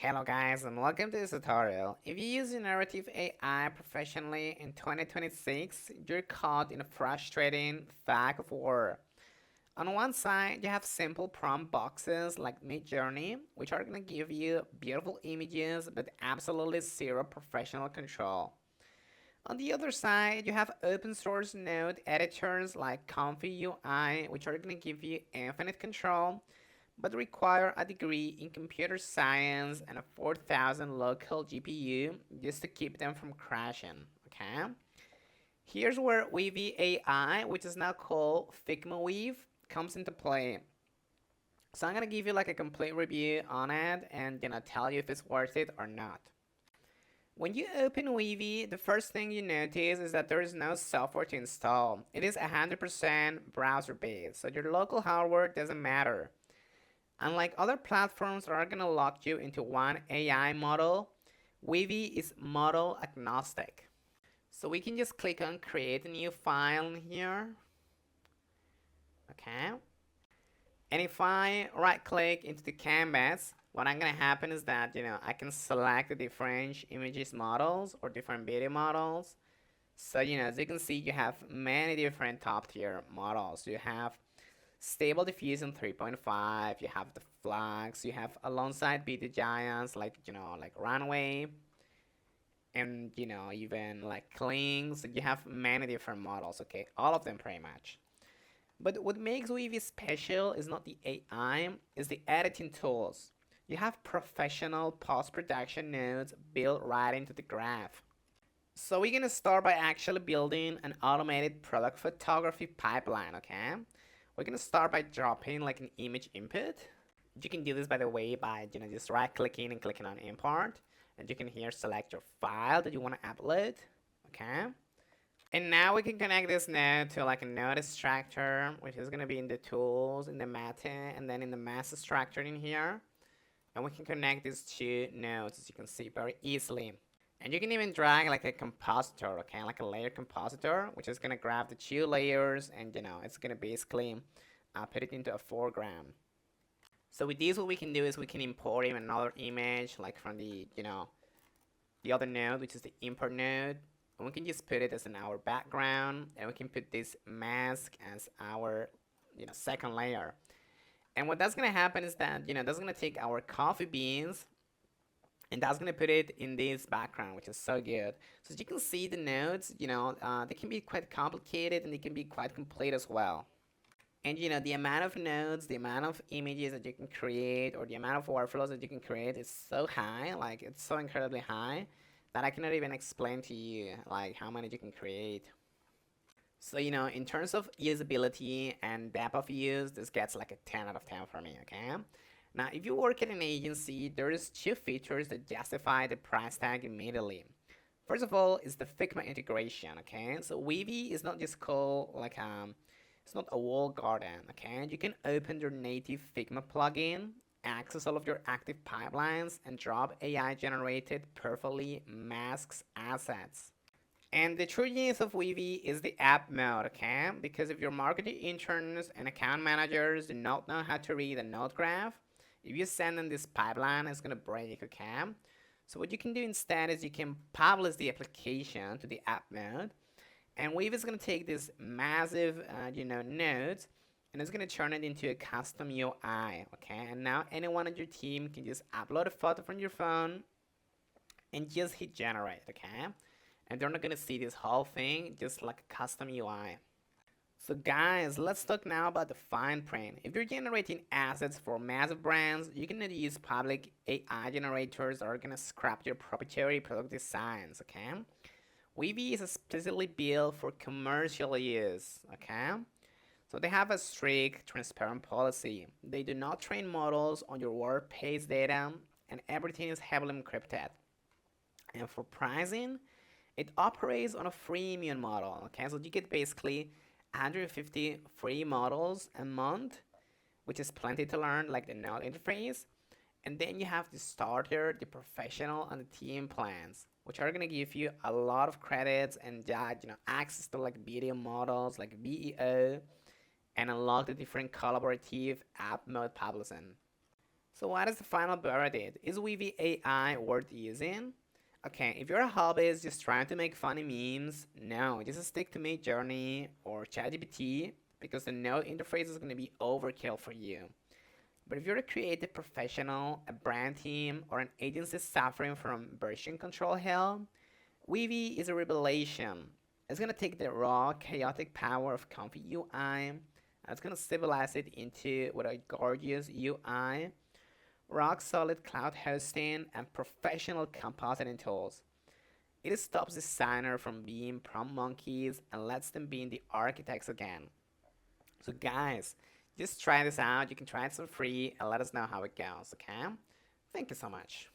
Hello guys and welcome to this tutorial. If you use generative AI professionally in 2026, you're caught in a frustrating tug of war. On one side, you have simple prompt boxes like Midjourney, which are going to give you beautiful images but absolutely zero professional control. On the other side, you have open source node editors like Comfy UI, which are going to give you infinite control but require a degree in computer science and a 4000 local GPU just to keep them from crashing, okay? Here's where Weavy AI, which is now called Figma Weave, comes into play. So I'm gonna give you like a complete review on it and tell you if it's worth it or not. When you open Weavy, the first thing you notice is that there is no software to install. It is 100% browser based, so your local hardware doesn't matter. Unlike other platforms that are going to lock you into one AI model, Weavy is model agnostic. So we can just click on create a new file here. Okay. And if I right click into the canvas, what I'm going to happen is that, I can select the different images models or different video models. So, as you can see, you have many different top tier models. You have Stable Diffusion 3.5, you have the flags, you have alongside video giants like, like Runway, and, even like Clings. You have many different models, okay? All of them pretty much. But what makes Weavy special is not the AI, it's the editing tools. You have professional post-production nodes built right into the graph. So we're gonna start by actually building an automated product photography pipeline, okay? We're gonna start by dropping like an image input. You can do this by the way by just right clicking and clicking on import, and you can here select your file that you want to upload, okay? And now we can connect this node to like a node extractor, which is gonna be in the tools, in the meta, and then in the mass extractor in here. And we can connect these two nodes, as you can see, very easily. And you can even drag like a compositor, okay, like a layer compositor, which is gonna grab the two layers and it's gonna basically put it into a foreground. So with this, what we can do is we can import even another image like from the the other node, which is the import node, and we can just put it as in our background, and we can put this mask as our second layer. And what that's gonna happen is that that's gonna take our coffee beans and that's gonna put it in this background, which is so good. So as you can see, the nodes, they can be quite complicated and they can be quite complete as well. And the amount of nodes, the amount of images that you can create, or the amount of workflows that you can create is so high, like it's so incredibly high that I cannot even explain to you like how many you can create. So in terms of usability and depth of use, this gets like a 10 out of 10 for me, okay? Now, if you work at an agency, there's two features that justify the price tag immediately. First of all, is the Figma integration, okay? So Weavy is not just called like it's not a walled garden, okay? You can open your native Figma plugin, access all of your active pipelines, and drop AI-generated perfectly masks assets. And the true genius of Weavy is the app mode, okay? Because if your marketing interns and account managers do not know how to read a node graph, if you send them this pipeline, it's gonna break, okay? So what you can do instead is you can publish the application to the app mode, and Weave is gonna take this massive, nodes, and it's gonna turn it into a custom UI, okay? And now anyone on your team can just upload a photo from your phone and just hit generate, okay? And they're not gonna see this whole thing, just like a custom UI. So guys, let's talk now about the fine print. If you're generating assets for massive brands, you can use public AI generators that are gonna scrap your proprietary product designs, okay? Weavy is explicitly built for commercial use, okay? So they have a strict, transparent policy. They do not train models on your WordPage data, and everything is heavily encrypted. And for pricing, it operates on a freemium model, okay? So you get basically 150 free models a month, which is plenty to learn, like the node interface. And then you have the starter, the professional, and the team plans, which are gonna give you a lot of credits and access to like video models like VEO and unlock the different collaborative app mode publishing. So what is the final verdict? Is Weavy AI worth using? Okay, if you're a hobbyist just trying to make funny memes, no, just stick to Midjourney or ChatGPT because the node interface is going to be overkill for you. But if you're a creative professional, a brand team, or an agency suffering from version control hell, Weavy is a revelation. It's gonna take the raw, chaotic power of comfy UI and it's gonna civilize it into with a gorgeous UI, rock solid cloud hosting, and professional compositing tools. It stops designers from being prompt monkeys and lets them be the architects again. So, guys, just try this out. You can try it for free and let us know how it goes, okay? Thank you so much.